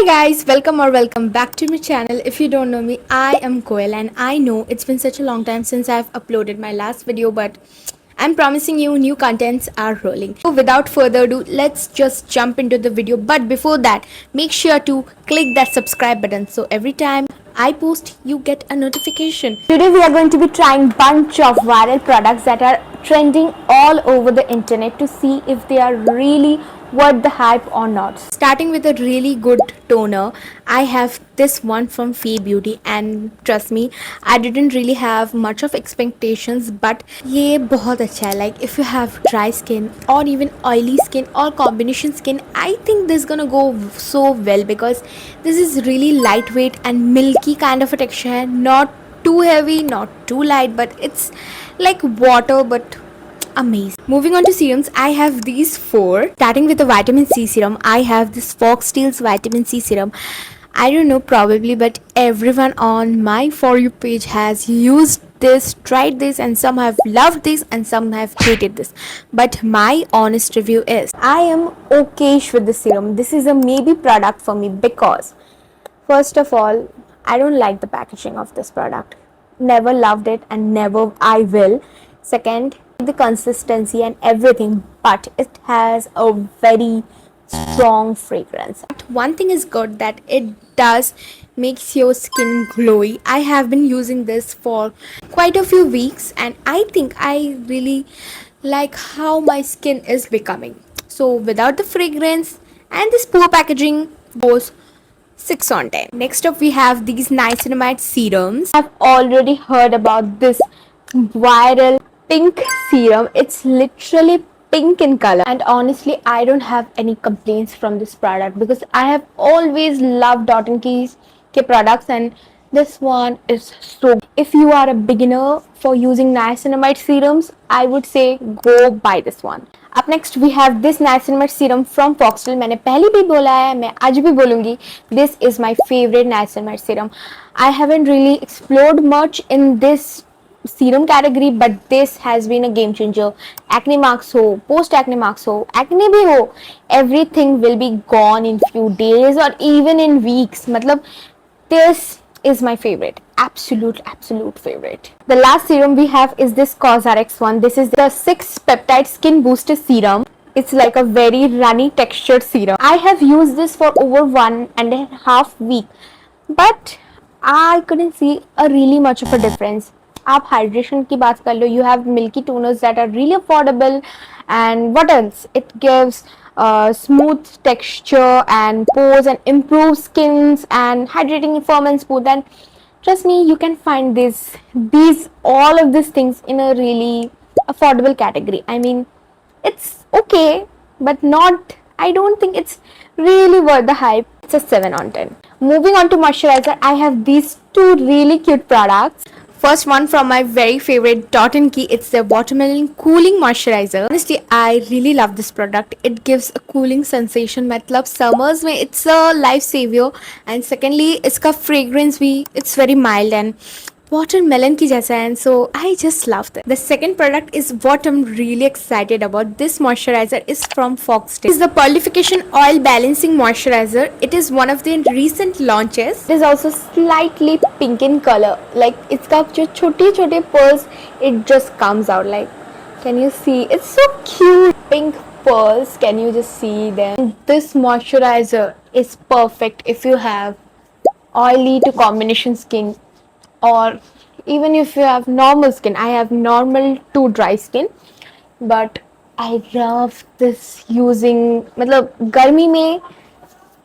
Hi guys, welcome back to my channel. If you don't know me, I am Koel and I know it's been such a long time since I've uploaded my last video, but I'm promising you new contents are rolling. So without further ado, let's just jump into the video. But before that, make sure to click that subscribe button so every time I post you get a notification. Today we are going to be trying bunch of viral products that are trending all over the internet to see if they are really worth the hype or not. Starting with a really good toner, I have this one from Fee Beauty and trust me, I didn't really have much of expectations, but ये बहुत अच्छा है. Like if you have dry skin or even oily skin or combination skin, I think this is gonna go so well because this is really lightweight and milky kind of a texture, not too heavy, not too light, but it's like water but amazing. Moving on to serums, I have these four. Starting with the vitamin C serum, I have this Foxtails vitamin C serum. I don't know, probably, but everyone on my For You page has used this, tried this, and some have loved this and some have hated this. But my honest review is I am okayish with the serum. This is a maybe product for me because, first of all, I don't like the packaging of this product. Never loved it and never I will. Second, the consistency and everything, but it has a very strong fragrance. But one thing is good that it does makes your skin glowy. I have been using this for quite a few weeks and I think I really like how my skin is becoming. So without the fragrance and this poor packaging goes 6 on 10. Next up we have these niacinamide serums. I've already heard about this viral pink serum. It's literally pink in color and honestly I don't have any complaints from this product because I have always loved Dot & Key's products and this one is so good. If you are a beginner for using niacinamide serums, I would say go buy this one. Up next we have this niacinamide serum from Foxtail. मैंने पहले भी बोला है, मैं आज भी बोलूँगी. This is my favorite niacinamide serum. I haven't really explored much in this serum category, but this has been a game changer. Acne marks ho, post acne marks ho, acne bhi ho, everything will be gone in few days or even in weeks. मतलब this is my favorite, absolute favorite. The last serum we have is this COSRX one. This is the 6 peptide skin booster serum. It's like a very runny textured serum. I have used this for over 1.5 week, but I couldn't see a really much of a difference. आप hydration की बात कर लो, you have milky toners that are really affordable, and what else? It gives smooth texture and pores and improves skins and hydrating firm and smooth. And trust me, you can find these all of these things in a really affordable category. I mean, it's okay, but not. I don't think it's really worth the hype. It's a 7 on 10. Moving on to moisturizer, I have these two really cute products. First one from my very favorite Dot & Key, it's the Watermelon Cooling Moisturizer. Honestly, I really love this product. It gives a cooling sensation. मतलब summers में it's a lifesaver. And secondly, इसका fragrance भी it's very mild and watermelon की जैसा है, and so I just love that. The second product is what I'm really excited about. This moisturizer is from Foxtail. This is the Pearlification Oil Balancing Moisturizer. It is one of the recent launches. It is also slightly pink in color. Like इसका जो छोटे-छोटे pearls, it just comes out. Like, can you see? It's so cute. Pink pearls. Can you just see them? This moisturizer is perfect if you have oily to combination skin, or even if you have normal skin. I have normal to dry skin, but I love this using, मतलब गर्मी में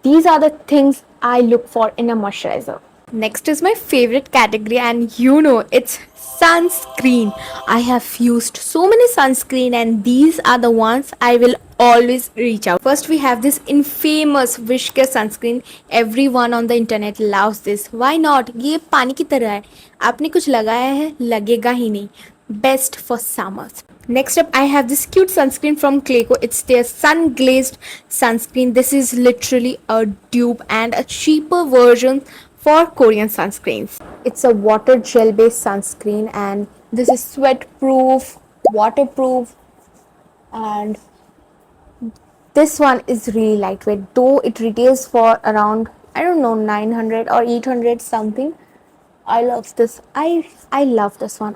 these are the things I look for in a moisturizer. Next is my favorite category, and you know it's sunscreen. I have used so many sunscreen and these are the ones I will always reach out. First we have this infamous Wishcare sunscreen. Everyone on the internet loves this. Why not? ये पानी की तरह है, आपने कुछ लगाया है लगेगा ही नहीं. Best for summers. Next up, I have this cute sunscreen from Clayco. It's their sun glazed sunscreen. This is literally a dupe and a cheaper version for Korean sunscreens. It's a water gel based sunscreen and this is sweat proof, waterproof, and this one is really lightweight, though it retails for around I don't know, 900 or 800 something. I love this. I love this one.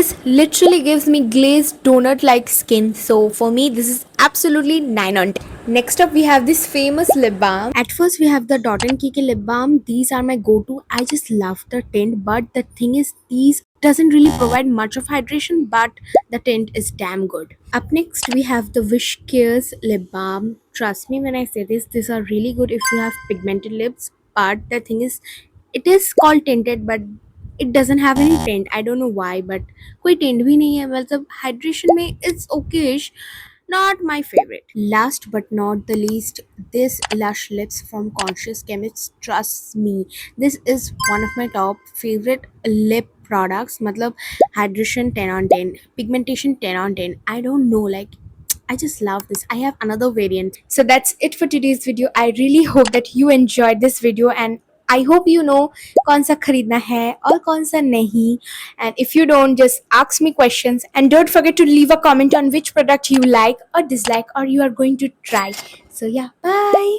This literally gives me glazed donut like skin. So for me this is absolutely 9 on 10. Next up we have this famous lip balm. At first we have the Dot and Kiki lip balm. These are my go-to. I just love the tint, but the thing is these doesn't really provide much of hydration, but the tint is damn good. Up next we have the Wish Cares lip balm. Trust me when I say this, these are really good if you have pigmented lips, but the thing is it is called tinted, but it doesn't have any tint. I don't know why, but कोई tint भी नहीं है. मतलब hydration में it's okayish, not my favorite. Last but not the least, this Lush Lips from Conscious Chemist. Trust me, this is one of my top favorite lip products. मतलब hydration 10 on 10, pigmentation 10 on 10. I don't know, like I just love this. I have another variant. So that's it for today's video. I really hope that you enjoyed this video, and I hope you know कौन सा खरीदना है और कौन सा नहीं. And if you don't, just ask me questions, and don't forget to leave a comment on which product you like or dislike or you are going to try. So yeah, bye.